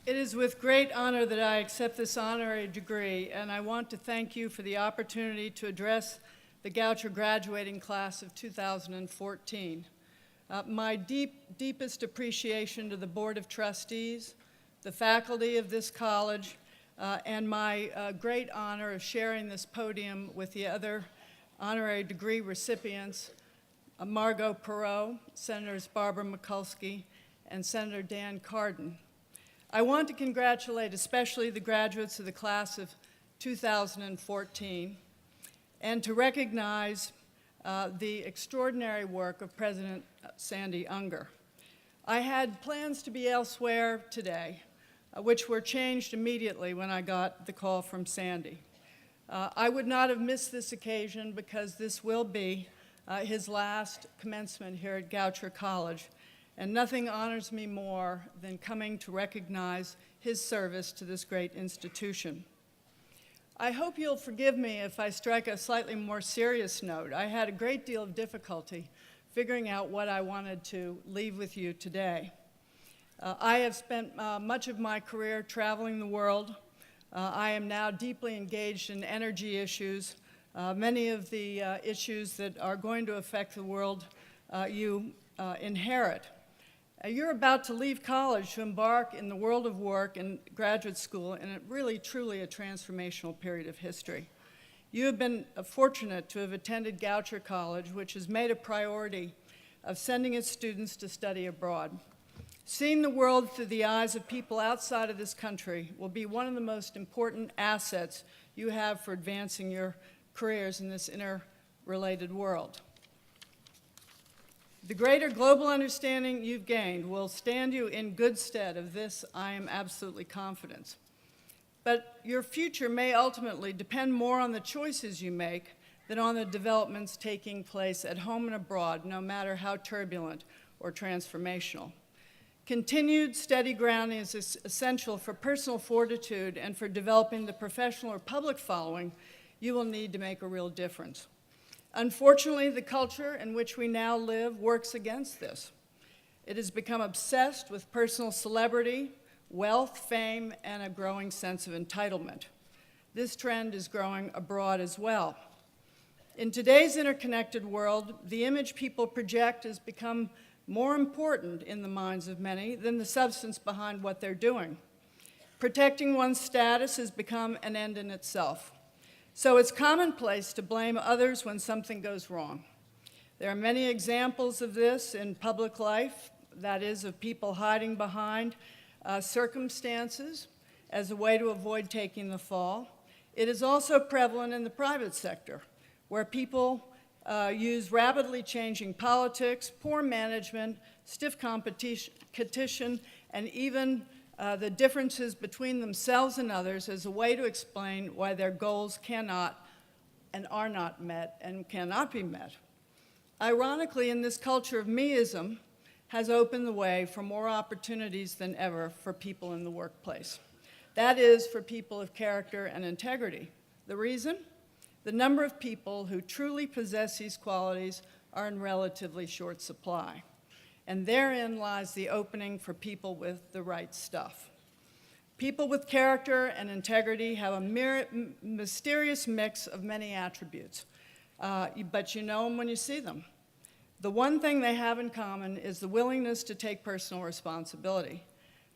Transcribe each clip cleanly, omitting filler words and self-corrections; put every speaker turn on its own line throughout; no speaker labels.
It is with great honor that I accept this honorary degree, and I want to thank you for the opportunity to address the Goucher graduating class of 2014. My deepest appreciation to the Board of Trustees, the faculty of this college, and my great honor of sharing this podium with the other honorary degree recipients, Margot Perot, Senators Barbara Mikulski, and Senator Dan Cardin. I want to congratulate especially the graduates of the class of 2014 and to recognize the extraordinary work of President Sandy Unger. I had plans to be elsewhere today, which were changed immediately when I got the call from Sandy. I would not have missed this occasion because this will be his last commencement here at Goucher College, and nothing honors me more than coming to recognize his service to this great institution. I hope you'll forgive me if I strike a slightly more serious note. I had a great deal of difficulty figuring out what I wanted to leave with you today. I have spent much of my career traveling the world. I am now deeply engaged in energy issues. Many of the issues that are going to affect the world you inherit. You're about to leave college to embark in the world of work and graduate school in a really, truly a transformational period of history. You have been fortunate to have attended Goucher College, which has made a priority of sending its students to study abroad. Seeing the world through the eyes of people outside of this country will be one of the most important assets you have for advancing your careers in this interrelated world. The greater global understanding you've gained will stand you in good stead. Of this, I am absolutely confident. But your future may ultimately depend more on the choices you make than on the developments taking place at home and abroad, no matter how turbulent or transformational. Continued steady grounding is essential for personal fortitude and for developing the professional or public following you will need to make a real difference. Unfortunately, the culture in which we now live works against this. It has become obsessed with personal celebrity, wealth, fame, and a growing sense of entitlement. This trend is growing abroad as well. In today's interconnected world, the image people project has become more important in the minds of many than the substance behind what they're doing. Protecting one's status has become an end in itself. So it's commonplace to blame others when something goes wrong. There are many examples of this in public life, that is, of people hiding behind circumstances as a way to avoid taking the fall. It is also prevalent in the private sector, where people use rapidly changing politics, poor management, stiff competition, and even the differences between themselves and others as a way to explain why their goals cannot and are not met and cannot be met. Ironically, in this culture of meism has opened the way for more opportunities than ever for people in the workplace. That is, for people of character and integrity. The reason? The number of people who truly possess these qualities are in relatively short supply. And therein lies the opening for people with the right stuff. People with character and integrity have a mysterious mix of many attributes, but you know them when you see them. The one thing they have in common is the willingness to take personal responsibility.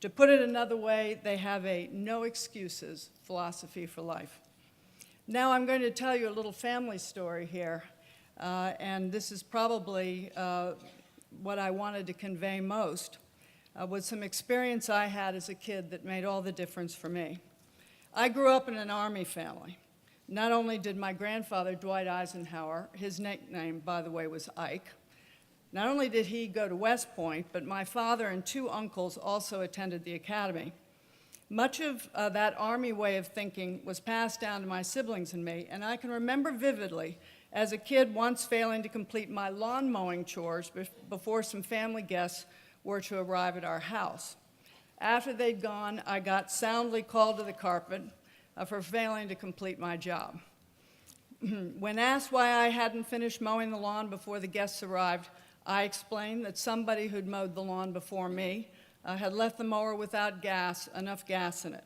To put it another way, they have a no excuses philosophy for life. Now I'm going to tell you a little family story here, and this is probably what I wanted to convey most, was some experience I had as a kid that made all the difference for me. I grew up in an Army family. Not only did my grandfather, Dwight Eisenhower, his nickname, by the way, was Ike, not only did he go to West Point, but my father and two uncles also attended the academy. Much of that Army way of thinking was passed down to my siblings and me, and I can remember vividly as a kid once failing to complete my lawn mowing chores before some family guests were to arrive at our house. After they'd gone, I got soundly called to the carpet for failing to complete my job. When asked why I hadn't finished mowing the lawn before the guests arrived, I explained that somebody who'd mowed the lawn before me had left the mower without enough gas in it.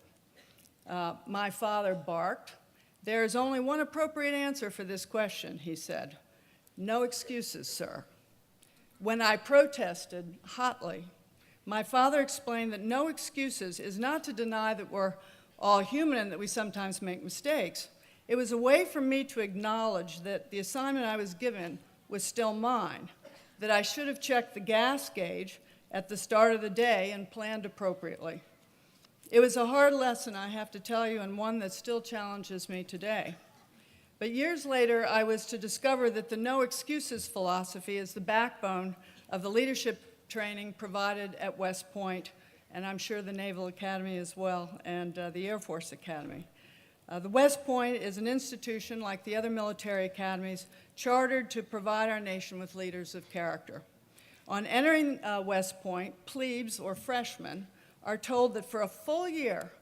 My father barked. "There is only one appropriate answer for this question," he said. "No excuses, sir." When I protested hotly, my father explained that no excuses is not to deny that we're all human and that we sometimes make mistakes. It was a way for me to acknowledge that the assignment I was given was still mine, that I should have checked the gas gauge at the start of the day and planned appropriately. It was a hard lesson, I have to tell you, and one that still challenges me today. But years later, I was to discover that the no excuses philosophy is the backbone of the leadership training provided at West Point, and I'm sure the Naval Academy as well, and the Air Force Academy. The West Point is an institution like the other military academies chartered to provide our nation with leaders of character. On entering West Point, plebes or freshmen are told that for a full year,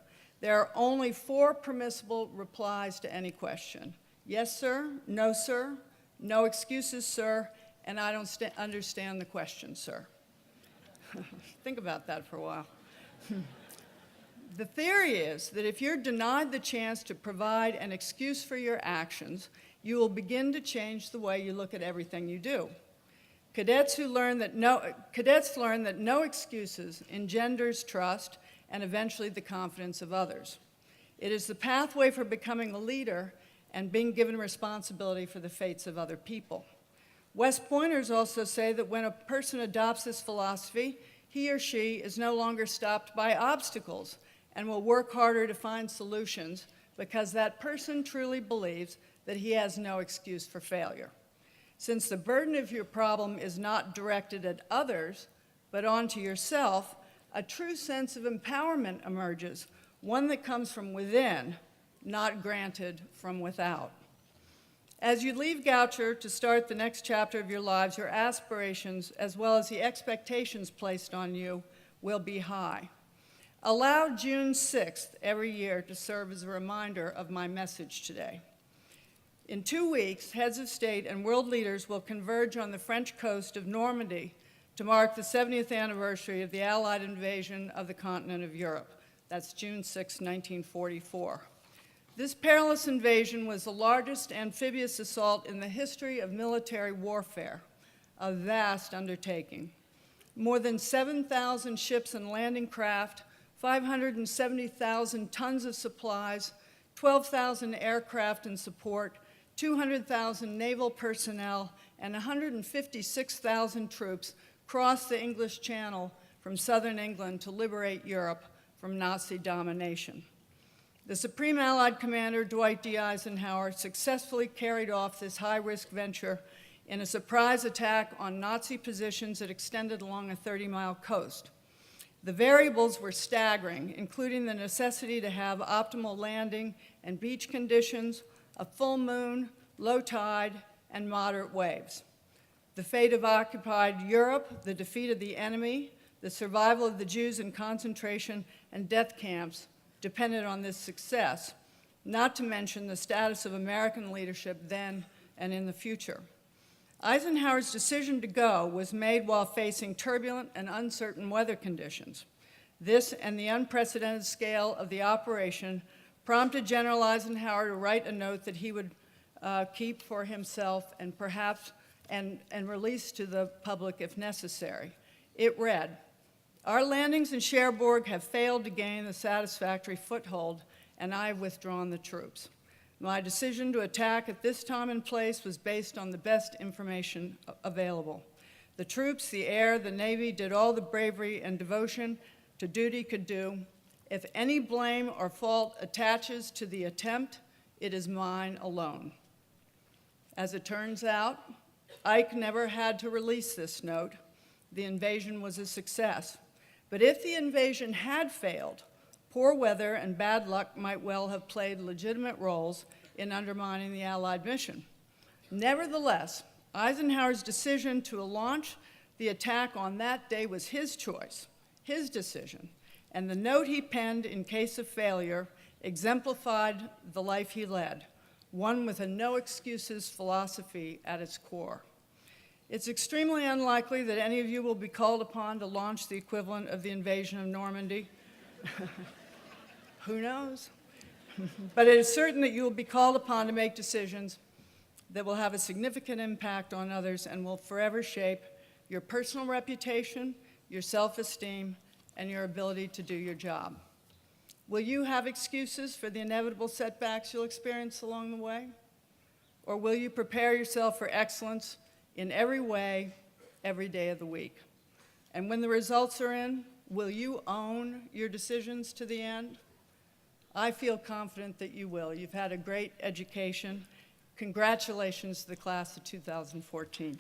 there are only 4 permissible replies to any question. Yes, sir, no, sir, no excuses, sir, and I don't understand the question, sir. Think about that for a while. The theory is that if you're denied the chance to provide an excuse for your actions, you will begin to change the way you look at everything you do. Cadets learn that no excuses engenders trust and eventually the confidence of others. It is the pathway for becoming a leader and being given responsibility for the fates of other people. West Pointers also say that when a person adopts this philosophy, he or she is no longer stopped by obstacles and will work harder to find solutions because that person truly believes that he has no excuse for failure. Since the burden of your problem is not directed at others, but onto yourself, a true sense of empowerment emerges, one that comes from within, not granted from without. As you leave Goucher to start the next chapter of your lives, your aspirations, as well as the expectations placed on you, will be high. Allow June 6th every year to serve as a reminder of my message today. In 2 weeks, heads of state and world leaders will converge on the French coast of Normandy to mark the 70th anniversary of the Allied invasion of the continent of Europe. That's June 6, 1944. This perilous invasion was the largest amphibious assault in the history of military warfare, a vast undertaking. More than 7,000 ships and landing craft, 570,000 tons of supplies, 12,000 aircraft and support, 200,000 naval personnel, and 156,000 troops crossed the English Channel from southern England to liberate Europe from Nazi domination. The Supreme Allied Commander, Dwight D. Eisenhower, successfully carried off this high-risk venture in a surprise attack on Nazi positions that extended along a 30-mile coast. The variables were staggering, including the necessity to have optimal landing and beach conditions, a full moon, low tide, and moderate waves. The fate of occupied Europe, the defeat of the enemy, the survival of the Jews in concentration and death camps depended on this success, not to mention the status of American leadership then and in the future. Eisenhower's decision to go was made while facing turbulent and uncertain weather conditions. This and the unprecedented scale of the operation prompted General Eisenhower to write a note that he would keep for himself and perhaps and release to the public if necessary. It read, "Our landings in Cherbourg have failed to gain a satisfactory foothold, and I have withdrawn the troops. My decision to attack at this time and place was based on the best information available. The troops, the air, the Navy did all the bravery and devotion to duty could do. If any blame or fault attaches to the attempt, it is mine alone." As it turns out, Ike never had to release this note. The invasion was a success. But if the invasion had failed, poor weather and bad luck might well have played legitimate roles in undermining the Allied mission. Nevertheless, Eisenhower's decision to launch the attack on that day was his choice, his decision, and the note he penned in case of failure exemplified the life he led, one with a no excuses philosophy at its core. It's extremely unlikely that any of you will be called upon to launch the equivalent of the invasion of Normandy. Who knows? But it is certain that you will be called upon to make decisions that will have a significant impact on others and will forever shape your personal reputation, your self-esteem, and your ability to do your job. Will you have excuses for the inevitable setbacks you'll experience along the way? Or will you prepare yourself for excellence in every way, every day of the week? And when the results are in, will you own your decisions to the end? I feel confident that you will. You've had a great education. Congratulations to the class of 2014.